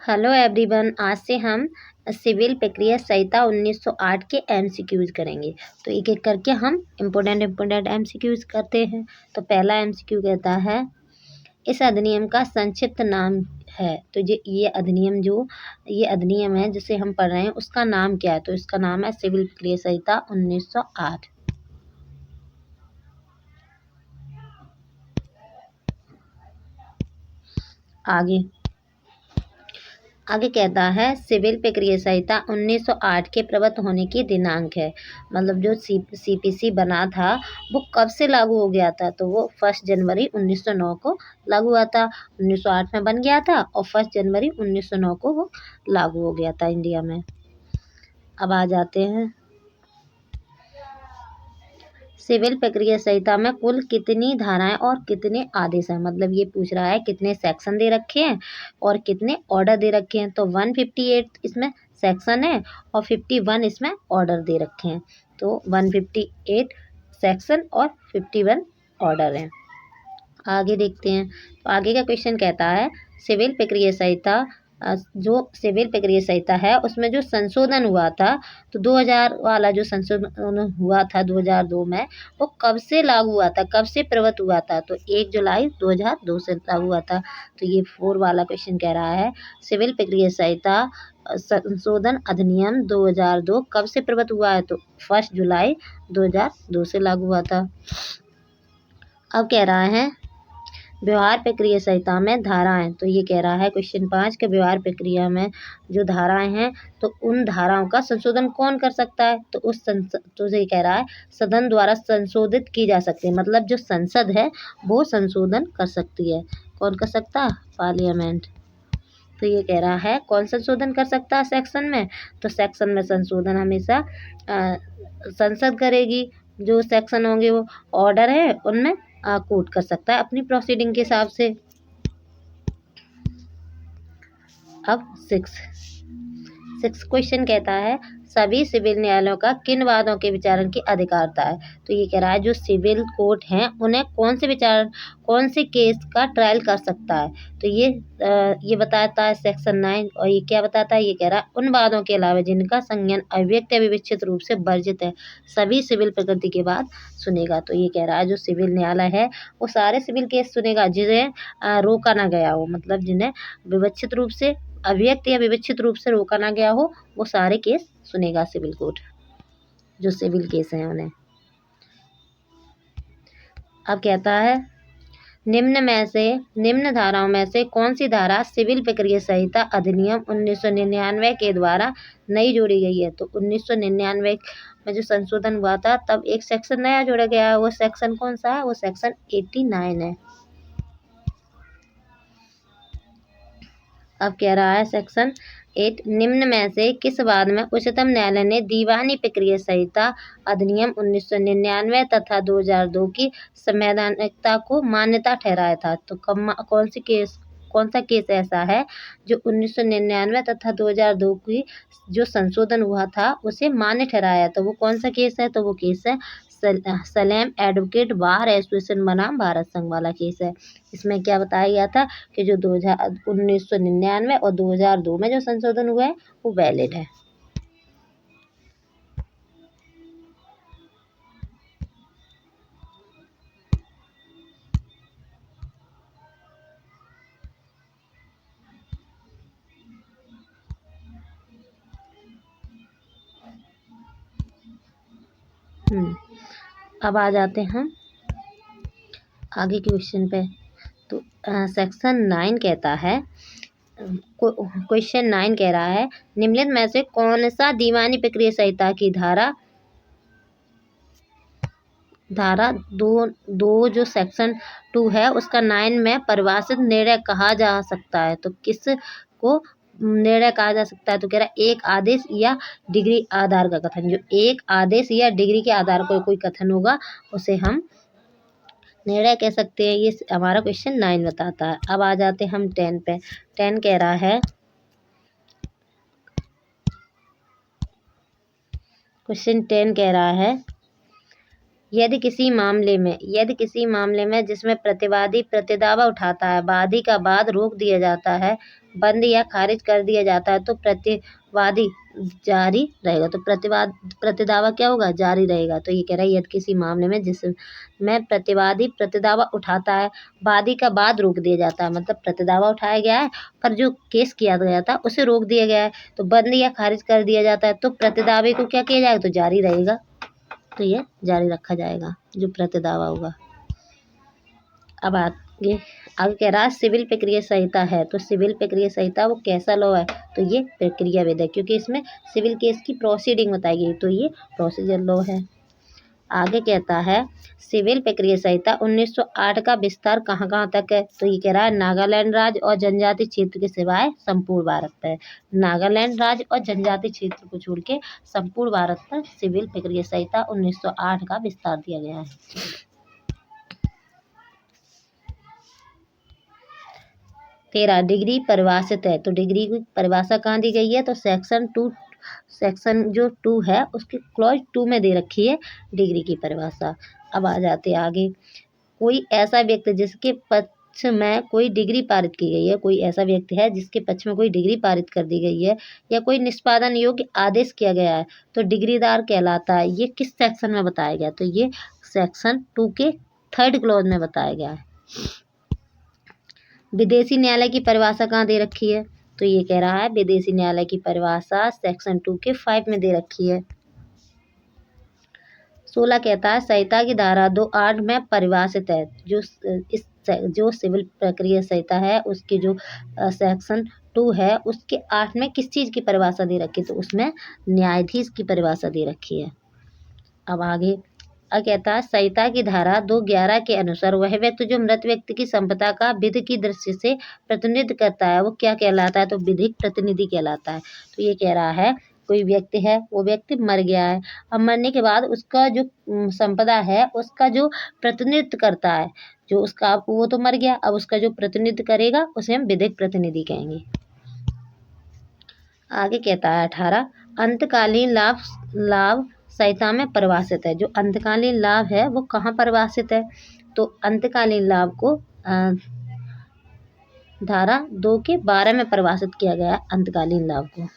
Hello everyone, आज से हम सिविल प्रक्रिया संहिता 1908 के एमसीक्यूज करेंगे। तो एक एक करके हम इम्पोर्टेंट एमसीक्यूज करते हैं। तो पहला एमसीक्यू कहता है इस अधिनियम का संक्षिप्त नाम है। तो ये अधिनियम है जिसे हम पढ़ रहे हैं, उसका नाम क्या है? तो इसका नाम है सिविल प्रक्रिया संहिता 1908। आगे कहता है सिविल प्रक्रिया संहिता 1908 के प्रवृत्त होने की दिनांक है। मतलब जो सीपीसी बना था वो कब से लागू हो गया था? तो वो 1 जनवरी 1909 को लागू हुआ था। 1908 में बन गया था और 1 जनवरी 1909 को वो लागू हो गया था इंडिया में। अब आ जाते हैं सिविल प्रक्रिया संहिता में कुल कितनी धाराएं और कितने आदेश हैं। मतलब ये पूछ रहा है कितने सेक्शन दे रखे हैं और कितने ऑर्डर दे रखे हैं। तो 158 इसमें सेक्शन है और 51 इसमें ऑर्डर दे रखे हैं। तो 158 सेक्शन और 51 ऑर्डर हैं। आगे देखते हैं। तो आगे का क्वेश्चन कहता है सिविल प्रक्रिया संहिता जो सिविल प्रक्रिया संहिता है उसमें जो संशोधन हुआ था, तो 2000 वाला जो संशोधन हुआ था 2002 में, वो कब से लागू हुआ था, कब से प्रवृत्त हुआ था? तो 1 जुलाई 2002 से लागू हुआ था। तो ये 4 वाला क्वेश्चन कह रहा है सिविल प्रक्रिया संहिता संशोधन अधिनियम 2002 कब से प्रवृत्त हुआ है? तो 1 जुलाई 2002 से लागू हुआ था। अब कह रहा है व्यवहार प्रक्रिया संहिता में धाराएं। तो ये कह रहा है क्वेश्चन 5 के व्यवहार प्रक्रिया में जो धाराएं हैं, तो उन धाराओं का संशोधन कौन कर सकता है? तो तो ये कह रहा है सदन द्वारा संशोधित की जा सकती है। मतलब जो संसद है वो संशोधन कर सकती है। कौन कर सकता है? पार्लियामेंट। तो ये कह रहा है कौन संशोधन कर सकता है सेक्शन में? तो सेक्शन में संशोधन हमेशा संसद करेगी। जो सेक्शन होंगे वो ऑर्डर है उनमें कोर्ट कर सकता है अपनी प्रोसीडिंग के हिसाब से। अब 6 क्वेश्चन कहता है सभी सिविल न्यायालयों का किन वादों के विचारण की अधिकारता है? तो ये कह रहा है जो सिविल कोर्ट हैं उन्हें कौन से केस का ट्रायल कर सकता है? तो ये बताता है सेक्शन 9। और ये क्या बताता है? ये कह रहा है उन वादों के अलावा जिनका संज्ञान अव्यक्त या विवक्षित रूप से वर्जित है सभी सिविल प्रकृति के बाद सुनेगा। तो ये कह रहा है जो सिविल न्यायालय है वो सारे सिविल केस सुनेगा जिन्हें रोका ना गया हो। मतलब जिन्हें विवक्षित रूप से, अव्यक्त या विवक्षित रूप से रोका ना गया हो, वो सारे केस सुनेगा सिविल कोर्ट, जो सिविल केस हैं उन्हें। अब कहता है निम्न धाराओं में से कौन सी धारा सिविल प्रक्रिया संहिता अधिनियम 1999 के द्वारा नई जोड़ी गई है? तो 1999 में जो संशोधन हुआ था तब एक सेक्शन नया जोड़ा गया है। वो सेक्शन कौन सा है? वो सेक्शन 89 है। अब कह रहा है सेक्शन 8 निम्न में से किस वाद में उच्चतम न्यायालय ने दीवानी प्रक्रिया संहिता अधिनियम 1999 तथा 2002 की संवैधानिकता को मान्यता ठहराया था? तो कौन सा केस ऐसा है जो 1999 तथा 2002 की जो संशोधन हुआ था उसे मान्य ठहराया? तो वो कौन सा केस है? तो वो केस है सलेम एडवोकेट बार एसोसिएशन बनाम भारत संघ वाला केस है। इसमें क्या बताया गया था कि जो 1999 और 2002 में जो संशोधन हुआ है वो वैलिड है। अब आ जाते हैं आगे क्वेश्चन पे। तो सेक्शन 9 कहता है, क्वेश्चन 9 कह रहा है निम्नलिखित में से कौन सा दीवानी प्रक्रिया संहिता की धारा दो जो सेक्शन 2 है उसका 9 में परिभाषित निर्णय कहा जा सकता है? तो किस को निर्णय कहा जा सकता है? तो कह रहा है एक आदेश या डिग्री आधार का कथन। जो एक आदेश या डिग्री के आधार पर कोई कथन होगा उसे हम निर्णय कह सकते हैं। ये हमारा क्वेश्चन 9 बताता है। अब आ जाते हैं हम 10 पे। 10 कह रहा है क्वेश्चन 10 कह रहा है यदि किसी मामले में जिसमें प्रतिवादी प्रतिदावा उठाता है वादी का वाद रोक दिया जाता है बंद या खारिज कर दिया जाता है तो प्रतिवादी जारी रहेगा। तो प्रतिदावा क्या होगा? जारी रहेगा। तो ये कह रहा है यदि किसी मामले में जिसमें प्रतिवादी प्रतिदावा उठाता है, वादी का वाद रोक दिया जाता है, मतलब प्रतिदावा उठाया गया है पर जो केस किया गया था उसे रोक दिया गया है, तो बंद या खारिज कर दिया जाता है तो प्रतिदावे को क्या किया जाएगा? तो जारी रहेगा। तो ये जारी रखा जाएगा जो प्रतिदावा होगा। अब आगे कह रहा है सिविल प्रक्रिया संहिता है, तो सिविल प्रक्रिया संहिता वो कैसा लॉ है? तो ये प्रक्रिया विध है, क्योंकि इसमें सिविल केस की प्रोसीडिंग बताई गई, तो ये प्रोसीजर लॉ है। आगे कहता है सिविल प्रक्रिया संहिता 1908 का विस्तार कहाँ कहाँ तक है? तो ये कह रहा है नागालैंड राज्य और जनजाति क्षेत्र के सिवाय संपूर्ण भारत पर। नागालैंड राज्य और जनजाति क्षेत्र को छोड़ के संपूर्ण भारत पर सिविल प्रक्रिया संहिता 1908 का विस्तार दिया गया है। 13 डिग्री परिभाषित है, तो डिग्री की परिभाषा कहाँ दी गई है? तो सेक्शन जो 2 है उसके क्लॉज 2 में दे रखी है डिग्री की परिभाषा। अब आ जाते हैं आगे। कोई ऐसा व्यक्ति जिसके पक्ष में कोई डिग्री पारित की गई है, कोई ऐसा व्यक्ति है जिसके पक्ष में कोई डिग्री पारित कर दी गई है या कोई निष्पादन योग्य आदेश किया गया है तो डिग्रीदार कहलाता है। ये किस सेक्शन में बताया गया? तो ये सेक्शन 2 के 3rd क्लॉज में बताया गया है। विदेशी न्यायालय की परिभाषा कहाँ दे रखी है? तो ये कह रहा है विदेशी न्यायालय की परिभाषा सेक्शन 2 के 5 में दे रखी है। 16 कहता है संहिता की धारा 2(8) में परिभाषित है। जो सिविल प्रक्रिया संहिता है उसकी जो सेक्शन 2 है उसके 8 में किस चीज़ की परिभाषा दे रखी है? तो उसमें न्यायाधीश की परिभाषा दे रखी है। अब आगे कहता है संहिता की धारा 2(11) के अनुसार वह व्यक्ति जो मृत व्यक्ति की संपदा का विधि की दृष्टि से प्रतिनिधित्व करता है वो क्या कहलाता है? तो विधिक प्रतिनिधि कहलाता है। तो ये कह रहा है कोई व्यक्ति है, वो व्यक्ति मर गया है, अब मरने के बाद उसका जो संपदा है उसका जो प्रतिनिधित्व करता है, जो उसका वो तो मर गया, अब उसका जो प्रतिनिधित्व करेगा उसे हम विधिक प्रतिनिधि कहेंगे। आगे कहता है 18 अंतकालीन लाभ संहिता में परिभाषित है। जो अंतकालीन लाभ है वो कहाँ परिभाषित है? तो अंतकालीन लाभ को धारा 2 के 12 में परिभाषित किया गया है अंतकालीन लाभ को।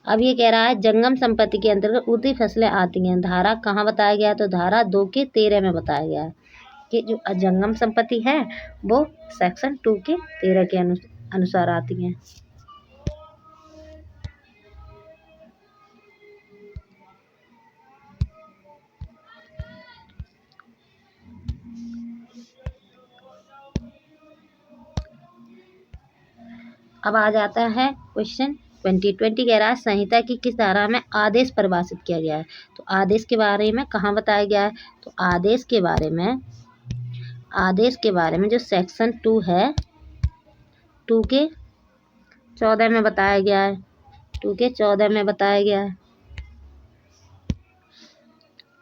अब ये कह रहा है जंगम संपत्ति के अंतर्गत उर्दी फसलें आती हैं, धारा कहाँ बताया गया? तो धारा 2 के 13 में बताया गया है कि जो जंगम संपत्ति है वो सेक्शन 2 के 13 के अनुसार आती हैं। अब आ जाता है क्वेश्चन 20 कह रहा है संहिता की किस धारा में आदेश परिभाषित किया गया है? तो आदेश के बारे में कहाँ बताया गया है? तो आदेश के बारे में जो सेक्शन 2 है 2 के 14 में बताया गया है। 2 के 14 में बताया गया है।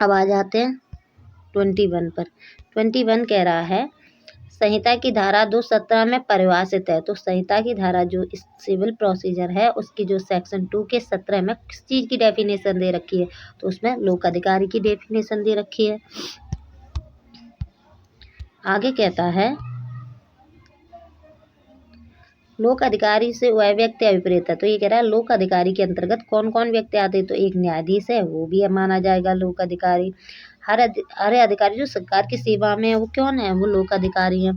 अब आ जाते हैं 21 पर। 21 कह रहा है संहिता की धारा 217 में परिभाषित है। तो संहिता की धारा जो इस सिविल प्रोसीजर है उसकी जो सेक्शन 2 के 17 में किस चीज़ की डेफिनेशन दे रखी है? तो उसमें लोक अधिकारी की डेफिनेशन दे रखी है। आगे कहता है लोक अधिकारी से वह व्यक्ति अभिप्रेत है। तो ये कह रहा है लोक अधिकारी के अंतर्गत कौन कौन व्यक्ति आते हैं? तो एक न्यायाधीश है, वो भी माना जाएगा लोक अधिकारी। हर अधिकारी जो सरकार की सेवा में है वो कौन है? वो लोक अधिकारी है।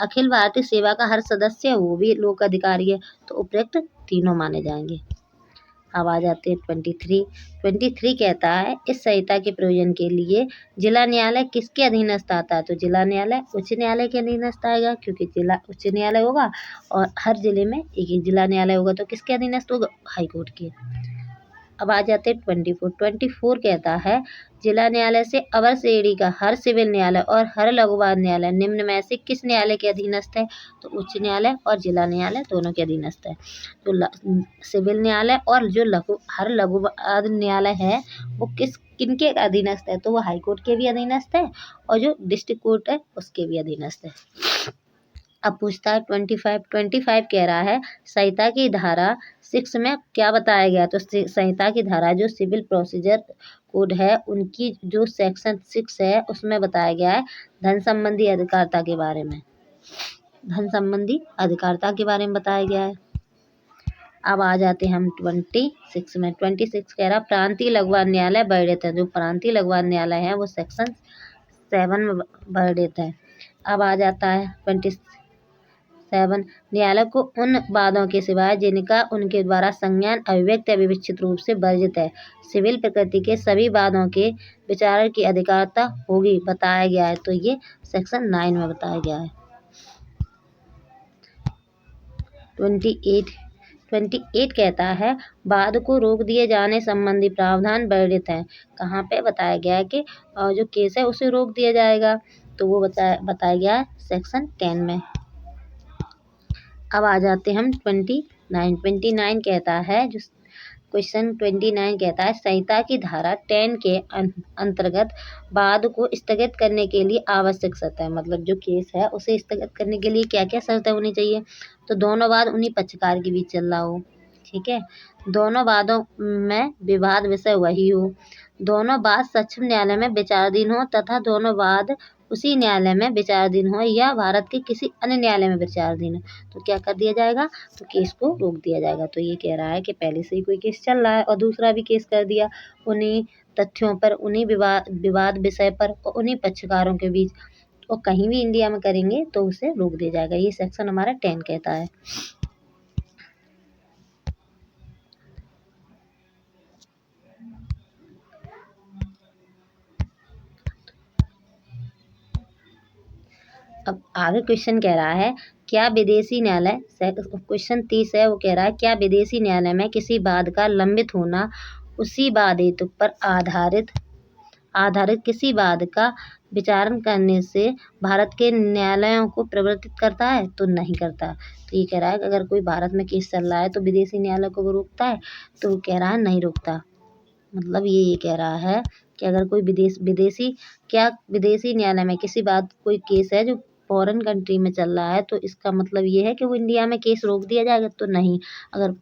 अखिल भारतीय सेवा का हर सदस्य है, वो भी लोक अधिकारी है। तो उपयुक्त तीनों माने जाएंगे। अब आ जाते हैं 23 कहता है इस संहिता के प्रयोजन के लिए जिला न्यायालय किसके अधीनस्थ आता है? तो जिला न्यायालय उच्च न्यायालय के अधीनस्थ आएगा, क्योंकि जिला उच्च न्यायालय होगा और हर जिले में एक एक जिला न्यायालय होगा, तो किसके अधीनस्थ होगा? हाईकोर्ट के। अब आ जाते हैं 24 कहता है जिला न्यायालय से अवर श्रेणी का हर सिविल न्यायालय और हर लघुवाद न्यायालय निम्न में से किस न्यायालय के अधीनस्थ है? तो उच्च न्यायालय और जिला न्यायालय दोनों के अधीनस्थ है। तो सिविल न्यायालय और जो हर लघुवाद न्यायालय है वो किनके अधीनस्थ है? तो वो हाईकोर्ट के भी अधीनस्थ है और जो डिस्ट्रिक्ट कोर्ट है उसके भी अधीनस्थ है। अब पूछता है 25 कह रहा है संहिता की धारा 6 में क्या बताया गया? तो संहिता की धारा जो सिविल प्रोसीजर कोड है उनकी जो सेक्शन 6 है उसमें बताया गया है धन संबंधी अधिकारिता के बारे में। धन संबंधी अधिकारिता के बारे में बताया गया है। अब आ जाते हैं हम 26 में। 26 कह रहा प्रांतीय लघु न्यायालय वर्णित है। जो प्रांतीय लघु न्यायालय है वो सेक्शन 7 में वर्णित है। अब आ जाता है 27, न्यायालय को उन वादों के सिवाय जिनका उनके द्वारा संज्ञान अभिव्यक्त या विवक्षित रूप से वर्जित है, सिविल प्रकृति के सभी वादों के विचारण की अधिकारिता होगी बताया गया है। तो ये सेक्शन 9 में बताया गया है। 28 कहता है वाद को रोक दिए जाने संबंधी प्रावधान वर्णित है। कहाँ पे बताया गया है कि जो केस है उसे रोक दिया जाएगा, तो वो बताया गया है सेक्शन 10 में। अब आ जाते हम 29 कहता है, जो क्वेश्चन 29 कहता है संहिता की धारा 10 के अंतर्गत वाद को स्थगित करने के लिए आवश्यक शर्त है। मतलब जो केस है उसे स्थगित करने के लिए क्या क्या शर्तें होनी चाहिए, तो दोनों वाद उन्हीं पक्षकार के बीच चल रहा हो, ठीक है, दोनों वादों में विवाद विषय वही हो, दोनों वाद सक्षम न्यायालय में विचाराधीन हो तथा दोनों वाद उसी न्यायालय में विचाराधीन हो या भारत के किसी अन्य न्यायालय में विचाराधीन हो, तो क्या कर दिया जाएगा, तो केस को रोक दिया जाएगा। तो ये कह रहा है कि पहले से ही कोई केस चल रहा है और दूसरा भी केस कर दिया उन्हीं तथ्यों पर, उन्हीं विवाद विषय पर और उन्हीं पक्षकारों के बीच, और कहीं भी इंडिया में करेंगे तो उसे रोक दिया जाएगा। ये सेक्शन हमारा 10 कहता है। अब आगे क्वेश्चन कह रहा है क्या विदेशी न्यायालय, क्वेश्चन 30 है, वो कह रहा है क्या विदेशी न्यायालय में किसी वाद का लंबित होना उसी वाद हेतु पर आधारित किसी वाद का विचारण करने से भारत के न्यायालयों को प्रवर्तित करता है, तो नहीं करता। तो ये कह रहा है कि अगर कोई भारत में केस चल रहा है तो विदेशी न्यायालय को वो रोकता है, तो वो कह रहा है नहीं रोकता। मतलब ये कह रहा है कि अगर कोई विदेशी न्यायालय में किसी बात कोई केस है जो फॉरेन कंट्री में चल रहा है, तो इसका मतलब ये है कि वो इंडिया में केस रोक दिया जाएगा, तो नहीं। अगर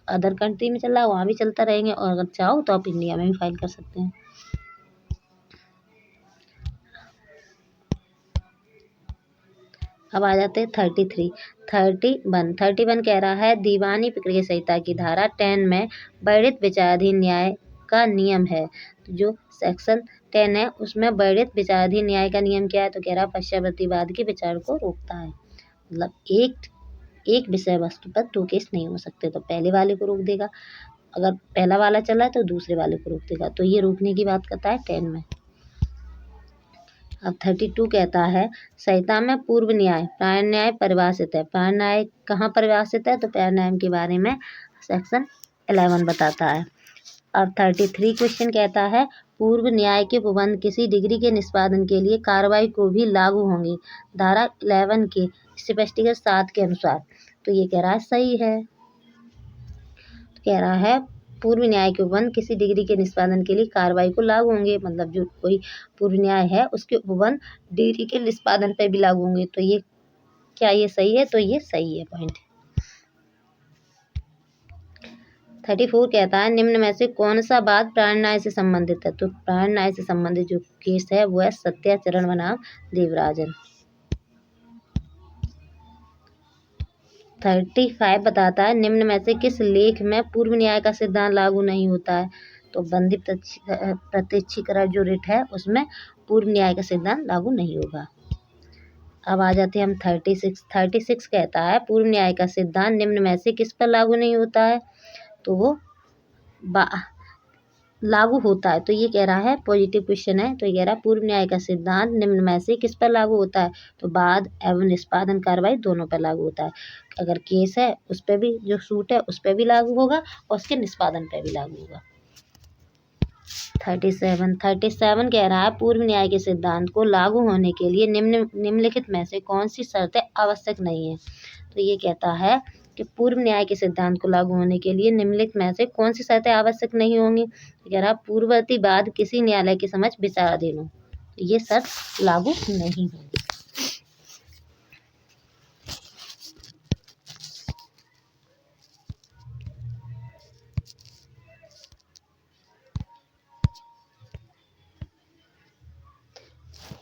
अदर कंट्री में चल रहा है वहाँ भी चलता रहेंगे, और अगर चाहो तो आप इंडिया में भी फाइल कर सकते हैं। अब आ जाते हैं 31 कह रहा है दीवानी प्रक्रिया संहिता की धारा 10 में वर्णित विचाराधीन न्याय का नियम है। तो जो सेक्शन 10 है उसमें वर्णित विचाराधीन न्याय का नियम क्या है, तो कह रहा है पश्चावर्तीवाद के विचार को रोकता है। मतलब एक विषय वस्तु पर 2 केस नहीं हो सकते, तो पहले वाले को रोक देगा, अगर पहला वाला चला है तो दूसरे वाले को रोक देगा। तो ये रोकने की बात करता है 10 में। अब 32 कहता है संहिता में पूर्व न्याय प्राण न्याय परिभाषित है। प्राण न्याय कहाँ परिभाषित है, तो प्राण न्याय के बारे में सेक्शन 11 बताता है। अब 33 क्वेश्चन कहता है पूर्व न्याय के उपबंध किसी डिग्री के निष्पादन के लिए कार्रवाई को भी लागू होंगे धारा 11 के स्पष्टीकरण 7 के अनुसार। तो ये कह रहा है सही है, तो कह रहा है पूर्व न्याय के उपबंध किसी डिग्री के निष्पादन के लिए कार्रवाई को लागू होंगे। मतलब जो कोई पूर्व न्याय है उसके उपबंध डिग्री के निष्पादन पर भी लागू होंगे। तो ये क्या ये सही है, तो ये सही है पॉइंट। 34 कहता है निम्न में से कौन सा वाद प्राण न्याय से संबंधित है, तो प्राण न्याय से संबंधित जो केस है वो है सत्याचरण बनाम देवराजन। 35 बताता है निम्न में से किस लेख में पूर्व न्याय का सिद्धांत लागू नहीं होता है, तो बंदी प्रत्यक्षीकरण जो रिट है उसमें पूर्व न्याय का सिद्धांत लागू नहीं होगा। अब आ जाते हैं हम 36 कहता है पूर्व न्याय का सिद्धांत निम्न में से किस पर लागू नहीं होता है, तो वो लागू होता है। तो ये कह रहा है पॉजिटिव क्वेश्चन है, तो ये कह रहा है पूर्व न्याय का सिद्धांत निम्न में से किस पर लागू होता है, तो वाद एवं निष्पादन कार्रवाई दोनों पर लागू होता है। अगर केस है उस पर भी, जो सूट है उस पर भी लागू होगा और उसके निष्पादन पर भी लागू होगा। 37 कह रहा है पूर्व न्याय के सिद्धांत को लागू होने के लिए निम्नलिखित में से कौन सी शर्तें आवश्यक नहीं है, तो ये कहता है कि पूर्व न्याय के सिद्धांत को लागू होने के लिए निम्नलिखित में से कौन सी शर्तें आवश्यक नहीं होंगी, कह रहा पूर्ववर्ती वाद किसी न्यायालय के समक्ष विचाराधीन हो, तो ये शर्त लागू नहीं होगी।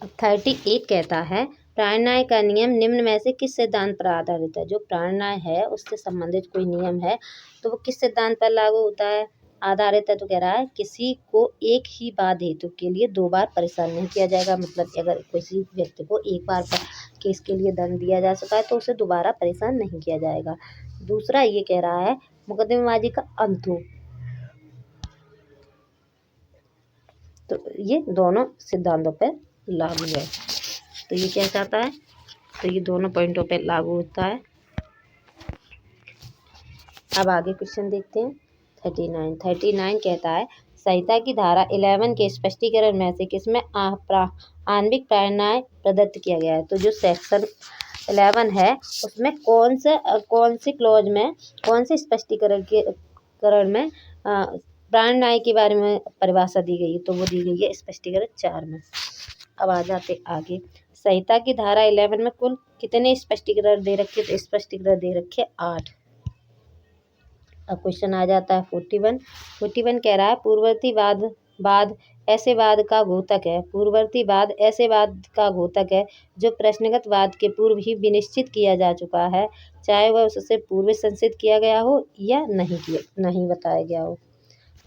अब 38 कहता है प्राणन्याय का नियम निम्न में से किस सिद्धांत पर आधारित है? जो प्राणन्याय है उससे संबंधित कोई नियम है तो वो किस सिद्धांत पर लागू होता है, आधारित है? तो कह रहा है किसी को एक ही बात हेतु के लिए 2 बार परेशान नहीं किया जाएगा। मतलब अगर किसी व्यक्ति को एक बार केस के लिए दंड दिया जा सका है तो उसे दोबारा परेशान नहीं किया जाएगा। दूसरा ये कह रहा है मुकदमेबाजी का अंत हो। तो ये दोनों सिद्धांतों पर लागू है। तो ये क्या चाहता है, तो ये दोनों पॉइंटों पर लागू होता है। अब आगे क्वेश्चन देखते हैं 39 कहता है संहिता की धारा 11 के स्पष्टीकरण में से किसमें आणविक प्राणन्याय प्रदत्त किया गया है? तो जो सेक्शन 11 है उसमें कौन से क्लॉज में, कौन से स्पष्टीकरण में प्राणन्याय के बारे में परिभाषा दी गई है? तो वो दी गई है स्पष्टीकरण 4 में। अब आ जाते आगे। संहिता की धारा 11 में कुल कितने स्पष्टीकरण दे रखे? तो स्पष्टीकरण दे रखे 8। अब क्वेश्चन आ जाता है 41 कह रहा है पूर्ववर्ती वाद ऐसे वाद का घोतक है। पूर्ववर्ती वाद ऐसे वाद का घोतक है जो प्रश्नगत वाद के पूर्व ही विनिश्चित किया जा चुका है, चाहे वह उससे पूर्व संसिद्ध किया गया हो या नहीं बताया गया हो।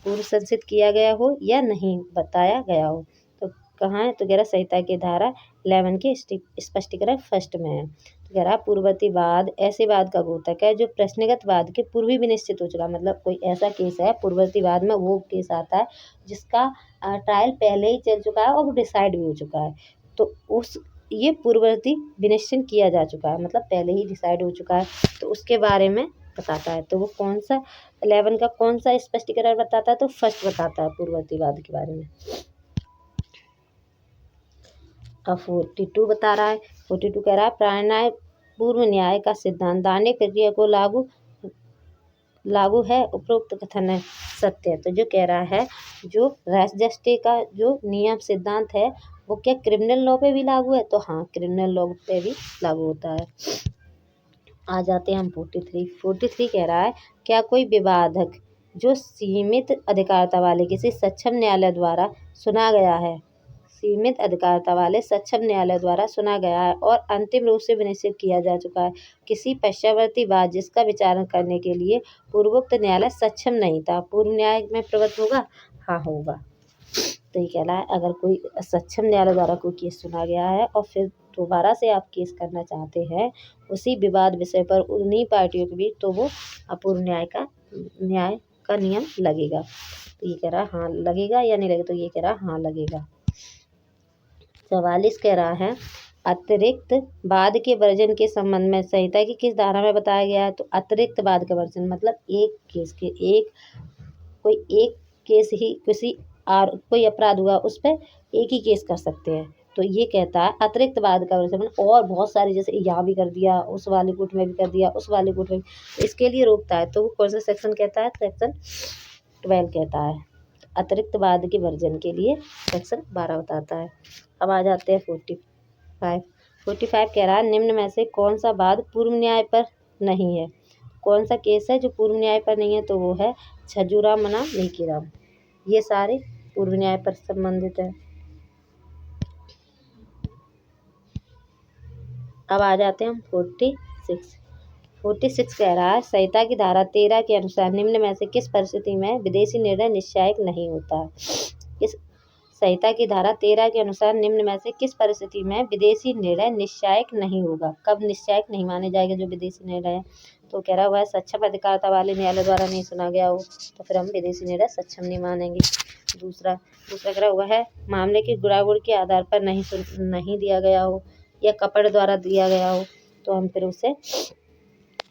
पूर्व संसिद्ध किया गया हो या नहीं बताया गया हो। तो कहाँ है? तो कह रहा संहिता की धारा 11 के स्पष्टीकरण 1 में है। तो कह रहा पूर्ववर्ती वाद ऐसे वाद का घोतक है जो प्रश्नगत वाद के पूर्व ही विनिश्चित हो चुका। मतलब कोई ऐसा केस है पूर्ववर्ती वाद में, वो केस आता है जिसका ट्रायल पहले ही चल चुका है और वो डिसाइड भी हो चुका है। तो ये पूर्ववर्ती विनिश्चित किया जा चुका है, मतलब पहले ही डिसाइड हो चुका है, तो उसके बारे में बताता है। तो वो कौन सा 11 का कौन सा स्पष्टीकरण बताता है? तो 1 बताता है पूर्ववर्ती वाद के बारे में। अब 42 बता रहा है। 42 कह रहा है प्राणन्याय पूर्व न्याय का सिद्धांत दाने प्रक्रिया को लागू है, उपरोक्त कथन है सत्य है। तो जो कह रहा है जो रेस जस्टिस का जो नियम सिद्धांत है वो क्या क्रिमिनल लॉ पे भी लागू है? तो हाँ, क्रिमिनल लॉ पे भी लागू होता है। आ जाते हैं हम 43 कह रहा है क्या कोई विवादक जो सीमित अधिकारता वाले किसी सक्षम न्यायालय द्वारा सुना गया है, सीमित अधिकारता वाले सक्षम न्यायालय द्वारा सुना गया है और अंतिम रूप से विनिश्चित किया जा चुका है किसी पश्चावर्ती वाद जिसका विचारण करने के लिए पूर्वोक्त न्यायालय सक्षम नहीं था, पूर्व न्याय में प्रवृत्त होगा? हाँ, होगा। तो ये कह रहा है अगर कोई सक्षम न्यायालय द्वारा कोई केस सुना गया है और फिर दोबारा से आप केस करना चाहते हैं उसी विवाद विषय पर उन्हीं पार्टियों के बीच, तो वो अपूर्व न्याय का नियम लगेगा। तो ये कह रहा है हाँ लगेगा या नहीं लगेगा? तो ये कह रहा है हाँ लगेगा। 44 कह रहा है अतिरिक्त वाद के वर्जन के संबंध में संहिता की किस धारा में बताया गया है? तो अतिरिक्त वाद का वर्जन मतलब एक केस ही कोई अपराध हुआ उस पर एक ही केस कर सकते हैं। तो ये कहता है अतिरिक्त वाद का वर्जन और बहुत सारे, जैसे यहाँ भी कर दिया, उस वाले कोर्ट में भी कर दिया, उस वाले कोर्ट में भी, इसके लिए रोकता है। तो वो कौन सा सेक्शन कहता है? सेक्शन 12 कहता है। अतिरिक्त वाद के वर्जन के लिए सेक्शन 12 बताता है। अब आ जाते हैं 45 कह रहा है निम्न में से कौन सा वाद पूर्व न्याय पर नहीं है? कौन सा केस है जो पूर्व न्याय पर नहीं है? तो वो है छज्जूराम बनाम नीकीराम। ये सारे पूर्व न्याय पर संबंधित है। अब आ जाते हैं हम 46 कह रहा है संहिता की धारा 13 के अनुसार निम्न में से किस परिस्थिति में विदेशी निर्णय निश्चायक नहीं होता? इस संहिता की धारा 13 के अनुसार निम्न में से किस परिस्थिति में विदेशी निर्णय निश्चायक नहीं होगा? कब निश्चायक नहीं माने जाएंगे जो विदेशी निर्णय है? तो कह रहा है सक्षम अधिकारता वाले न्यायालय द्वारा नहीं सुना गया हो तो फिर हम विदेशी निर्णय सक्षम नहीं मानेंगे। दूसरा कह रहा हुआ है मामले के गुणागुण के आधार पर नहीं दिया गया हो या कपड़ द्वारा दिया गया हो तो हम फिर उसे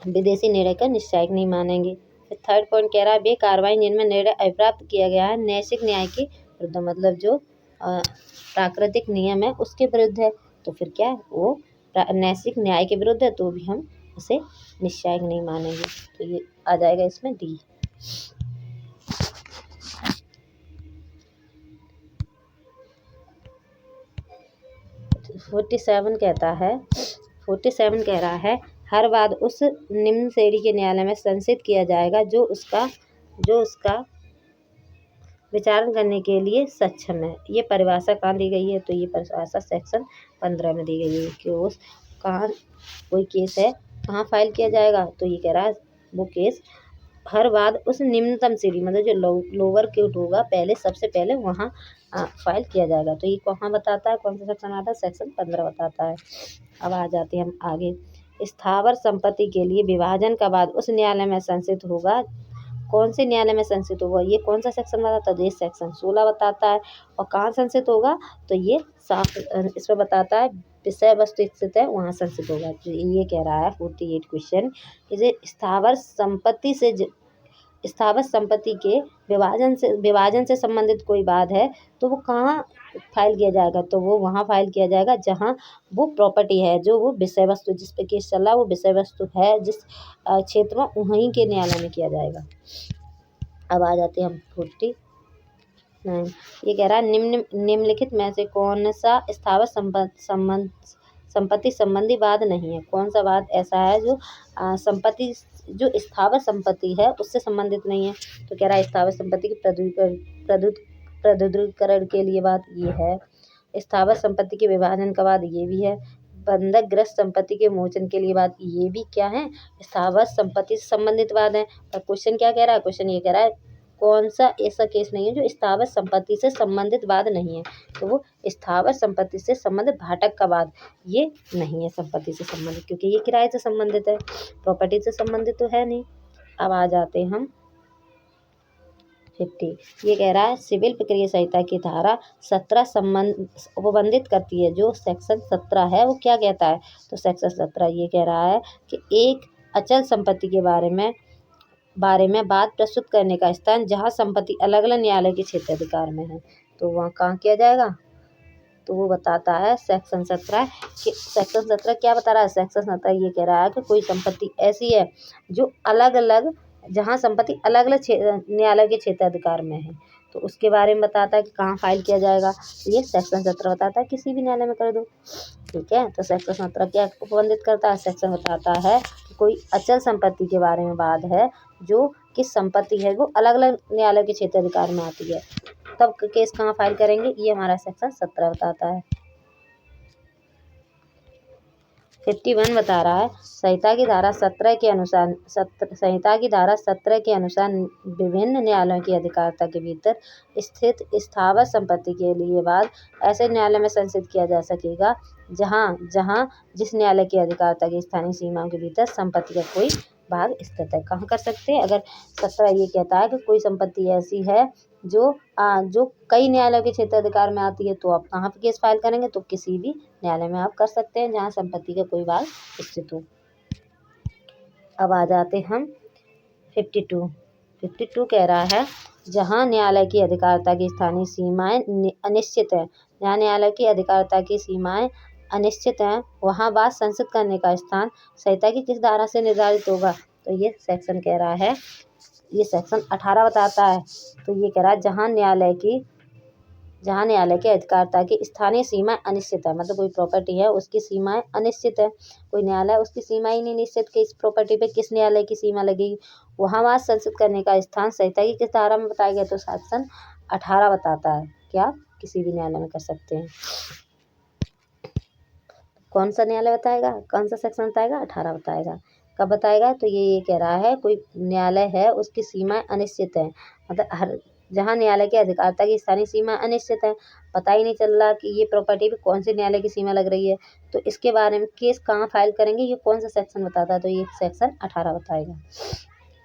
विदेशी निर्णय का निश्चायक नहीं मानेंगे। फिर 3rd पॉइंट कह रहा है वे कार्रवाई जिनमें निर्णय अप्राप्त किया गया है नैतिक न्याय के विरुद्ध, मतलब जो प्राकृतिक नियम है उसके विरुद्ध है, तो फिर क्या वो नैतिक न्याय के विरुद्ध है तो भी हम उसे निश्चायक नहीं मानेंगे। तो ये आ जाएगा इसमें डी। 47 कह रहा है हर वाद उस निम्न श्रेणी के न्यायालय में संसिद्ध किया जाएगा जो उसका विचारण करने के लिए सक्षम है। ये परिभाषा कहाँ दी गई है? तो ये परिभाषा सेक्शन 15 में दी गई है कि उस कहाँ कोई केस है कहाँ फाइल किया जाएगा। तो ये कह रहा है वो केस हर बाद उस निम्नतम सीढ़ी मतलब जो लोअर कोर्ट होगा पहले सबसे पहले वहाँ फाइल किया जाएगा। तो ये कहाँ बताता है, कौन सा सेक्शन आता है, सेक्शन 15 बताता है। अब आ जाते हैं हम आगे। स्थावर संपत्ति के लिए विभाजन का बाद उस न्यायालय में संचित होगा, कौन से न्यायालय में संचित होगा, ये कौन सा सेक्शन बताता है, ये सेक्शन 16 बताता है। और कहाँ संचित होगा, तो ये साफ इसमें बताता है विषय वस्तु स्थित है वहाँ संचित होगा। तो ये कह रहा है 48 क्वेश्चन, इसे स्थावर संपत्ति के विभाजन से संबंधित कोई बात है तो वो कहाँ फाइल किया जाएगा, तो वो वहाँ फाइल किया जाएगा जहाँ वो प्रॉपर्टी है, जो वो विषय वस्तु जिस पे केस चल रहा है वो विषय वस्तु है जिस क्षेत्र में, वहीं के न्यायालय में किया जाएगा। अब आ जाते हैं हम 49। ये कह रहा है निम्नलिखित में से कौन सा स्थावर संपत्ति संबंधी वाद नहीं है, कौन सा वाद ऐसा है जो संपत्ति जो स्थावर संपत्ति है उससे संबंधित नहीं है। तो कह रहा है स्थावर संपत्ति के प्रदुद्रीकरण के लिए बात ये है, स्थावर संपत्ति के विभाजन का बाद ये भी है, बंधक ग्रस्त संपत्ति के मोचन के लिए बात ये भी क्या है, स्थावर संपत्ति से संबंधित बात है। पर क्वेश्चन क्या कह रहा है, क्वेश्चन ये कह रहा है कौन सा ऐसा केस नहीं है जो स्थावर संपत्ति से संबंधित वाद नहीं है, तो वो स्थावर संपत्ति से संबंधित भाटक का वाद ये नहीं है संपत्ति से संबंधित, क्योंकि ये किराए से संबंधित है, प्रॉपर्टी से संबंधित तो है नहीं। अब आ जाते हैं हम 50। ये कह रहा है सिविल प्रक्रिया संहिता की धारा 17 उपबंधित करती है, जो सेक्शन 17 है वो क्या कहता है, तो सेक्शन 17 ये कह रहा है कि एक अचल संपत्ति के बारे में बात प्रस्तुत करने का स्थान जहाँ संपत्ति अलग अलग न्यायालय के क्षेत्राधिकार में है, तो वहाँ कहाँ किया जाएगा, तो वो बताता है सेक्शन 17 कि सेक्शन 17 क्या बता रहा है, सेक्शन 17 ये कह रहा है कि कोई संपत्ति ऐसी है जो अलग अलग जहाँ संपत्ति अलग अलग न्यायालय के क्षेत्राधिकार में है, तो उसके बारे में बताता है कि कहाँ फाइल किया जाएगा। तो ये सेक्शन 17 बताता है किसी भी न्यायालय में कर दो, ठीक है। तो सेक्शन 17 क्या उपबंधित करता है, सेक्शन बताता है कि कोई अचल संपत्ति के बारे में बात है जो किस संपत्ति है वो अलग अलग न्यायालय के क्षेत्राधिकार में आती है, तब केस कहाँ फाइल करेंगे, ये हमारा सेक्शन 17 बताता है। 51 बता रहा है संहिता की धारा 17 के अनुसार विभिन्न न्यायालयों की अधिकारिता के भीतर स्थित स्थावर संपत्ति के लिए बाद ऐसे न्यायालय में संचित किया जा सकेगा जहाँ जिस न्यायालय की अधिकारिता की स्थानीय सीमाओं के भीतर संपत्ति का कोई भाग स्थित है। कहाँ कर सकते हैं, अगर 17 ये कहता है कि कोई संपत्ति ऐसी है जो कई न्यायालयों के क्षेत्राधिकार में आती है, तो आप कहाँ पे केस फाइल करेंगे, तो किसी भी न्यायालय में आप कर सकते हैं जहाँ संपत्ति का कोई भाग स्थित हो। अब आ जाते हम 52 कह रहा है जहाँ न्यायालय की अधिकारिता की स्थानीय सीमाएं अनिश्चित है, जहाँ न्यायालय की अधिकारिता की सीमाएं अनिश्चित हैं वहाँ बात संचित करने का स्थान संहिता की किस धारा से निर्धारित होगा, तो ये सेक्शन कह रहा है, ये सेक्शन 18 बताता है। तो ये कह रहा है जहाँ न्यायालय की अधिकारिता की स्थानीय सीमाएं अनिश्चित है, मतलब कोई प्रॉपर्टी है उसकी सीमाएं अनिश्चित है, कोई न्यायालय उसकी सीमा ही नहीं निश्चित कि इस प्रॉपर्टी पे किस न्यायालय की सीमा लगेगी, वहाँ बात संचित करने का स्थान संहिता की किस धारा में बताया गया, तो सेक्शन 18 बताता है कि आप किसी भी न्यायालय में कर सकते हैं। कौन सा न्यायालय बताएगा, कौन सा सेक्शन बताएगा, 18 बताएगा। कब बताएगा, तो ये कह रहा है कोई न्यायालय है उसकी सीमाएं अनिश्चित है, मतलब जहाँ न्यायालय की अधिकारिता की स्थानीय सीमा अनिश्चित है, पता ही नहीं चल रहा कि ये प्रॉपर्टी पे कौन सी न्यायालय की सीमा लग रही है, तो इसके बारे में केस कहाँ फाइल करेंगे, ये कौन सा सेक्शन बताता है, तो ये सेक्शन 18 बताएगा।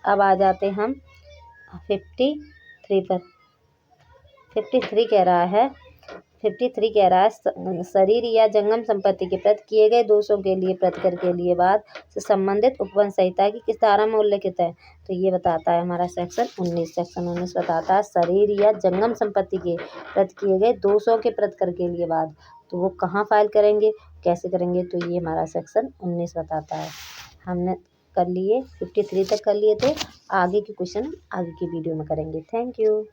अब आ जाते हम 53 पर। 53 कह रहा है शरीर या जंगम संपत्ति के प्रति किए गए दोषों के लिए प्रतिकर के लिए बाद से संबंधित उपबंध संहिता की किस धारा में उल्लिखित है, तो ये बताता है हमारा सेक्शन 19। सेक्शन 19 बताता है शरीर या जंगम संपत्ति के प्रति किए गए दोषों के प्रतिकर के लिए बाद, तो वो कहाँ फाइल करेंगे, कैसे करेंगे, तो ये हमारा सेक्शन 19 बताता है। हमने कर लिए 53 तक कर लिए थे, आगे के क्वेश्चन आगे की वीडियो में करेंगे। Thank you.